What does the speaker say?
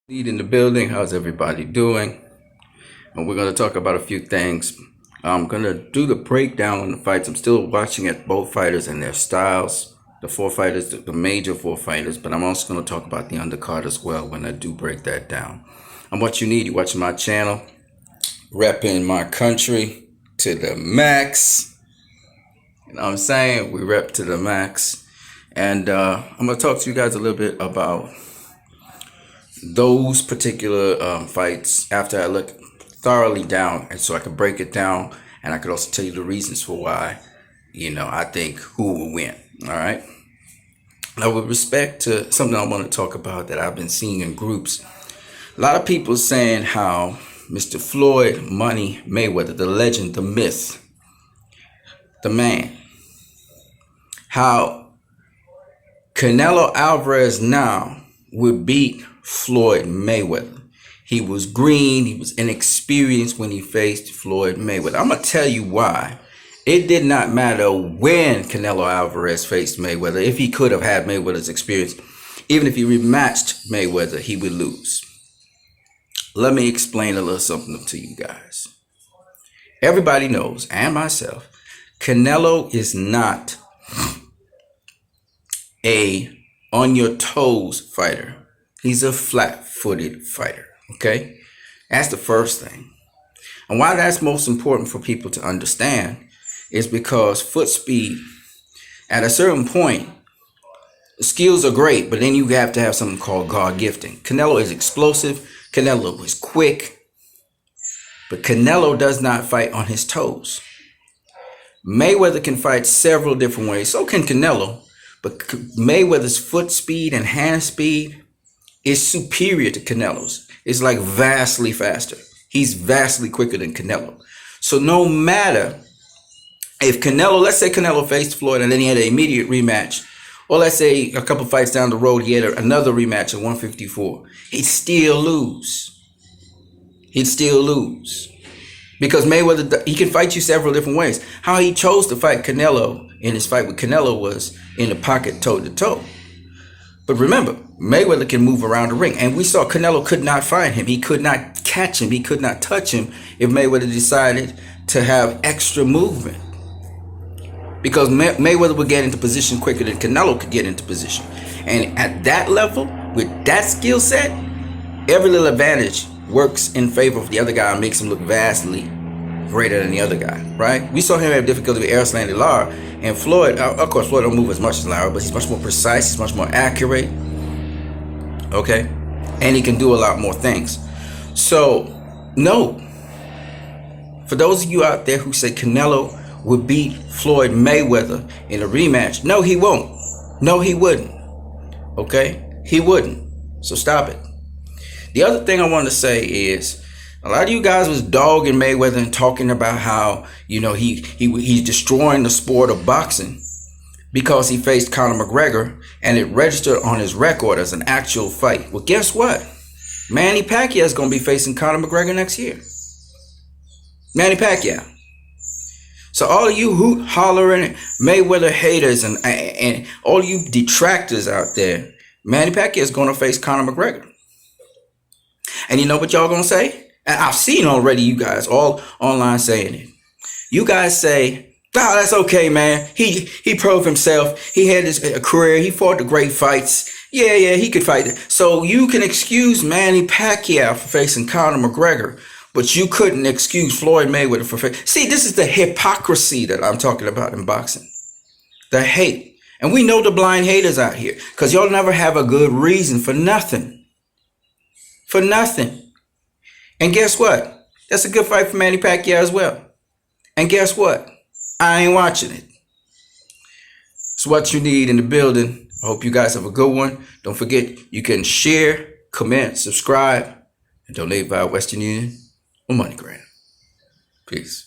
Lead in the building. How's everybody doing? And we're going to talk about a few things. I'm going to do the breakdown on the fights. I'm still watching at both fighters and their styles. The four fighters, the major four fighters, but I'm also going to talk about the undercard as well when I do break that down. And what you need, you're watching my channel, repping my country to the max. You know what I'm saying? We rep to the max. And I'm going to talk to you guys a little bit about those particular fights after I look thoroughly down, and so I can break it down, and I could also tell you the reasons for why, I think who will win. All right. Now, with respect to something I want to talk about that I've been seeing in groups, a lot of people saying how Mr. Floyd Money Mayweather, the legend, the myth, the man, how Canelo Alvarez now would beat Floyd Mayweather. He was green. He was inexperienced when he faced Floyd Mayweather. I'm going to tell you why. It did not matter when Canelo Alvarez faced Mayweather. If he could have had Mayweather's experience, even if he rematched Mayweather, he would lose. Let me explain a little something to you guys. Everybody knows, and myself, Canelo is not a on your toes fighter. He's a flat-footed fighter, okay? That's the first thing. And why that's most important for people to understand is because foot speed, at a certain point, skills are great, but then you have to have something called God gifting. Canelo is explosive. Canelo is quick. But Canelo does not fight on his toes. Mayweather can fight several different ways. So can Canelo. But Mayweather's foot speed and hand speed is superior to Canelo's. It's like vastly faster. He's vastly quicker than Canelo. So no matter if Canelo, let's say Canelo faced Floyd and then he had an immediate rematch, or let's say a couple fights down the road, he had another rematch at 154, he'd still lose. He'd still lose. Because Mayweather, he can fight you several different ways. How he chose to fight Canelo in his fight with Canelo was in the pocket, toe to toe. But remember, Mayweather can move around the ring. And we saw Canelo could not find him. He could not catch him. He could not touch him if Mayweather decided to have extra movement. Because Mayweather would get into position quicker than Canelo could get into position. And at that level, with that skill set, every little advantage works in favor of the other guy and makes him look vastly greater than the other guy, right? We saw him have difficulty with Arislande Lara, and Floyd, of course, Floyd don't move as much as Lara, but he's much more precise, he's much more accurate, okay? And he can do a lot more things. So, no. For those of you out there who say Canelo would beat Floyd Mayweather in a rematch, no, he won't. No, he wouldn't, okay? He wouldn't. So stop it. The other thing I want to say is, a lot of you guys was dogging Mayweather and talking about how, he's destroying the sport of boxing because he faced Conor McGregor and it registered on his record as an actual fight. Well, guess what? Manny Pacquiao is going to be facing Conor McGregor next year. Manny Pacquiao. So all of you hoot, hollering Mayweather haters and all you detractors out there, Manny Pacquiao is going to face Conor McGregor. And you know what y'all going to say? And I've seen already you guys all online saying it. You guys say, "Oh, that's okay, man. He proved himself. He had his career. He fought the great fights. Yeah, he could fight it." So you can excuse Manny Pacquiao for facing Conor McGregor, but you couldn't excuse Floyd Mayweather for facing. See, this is the hypocrisy that I'm talking about in boxing. The hate. And we know the blind haters out here because y'all never have a good reason for nothing. For nothing. And guess what? That's a good fight for Manny Pacquiao as well. And guess what? I ain't watching it. It's what you need in the building. I hope you guys have a good one. Don't forget, you can share, comment, subscribe, and donate via Western Union or MoneyGram. Peace.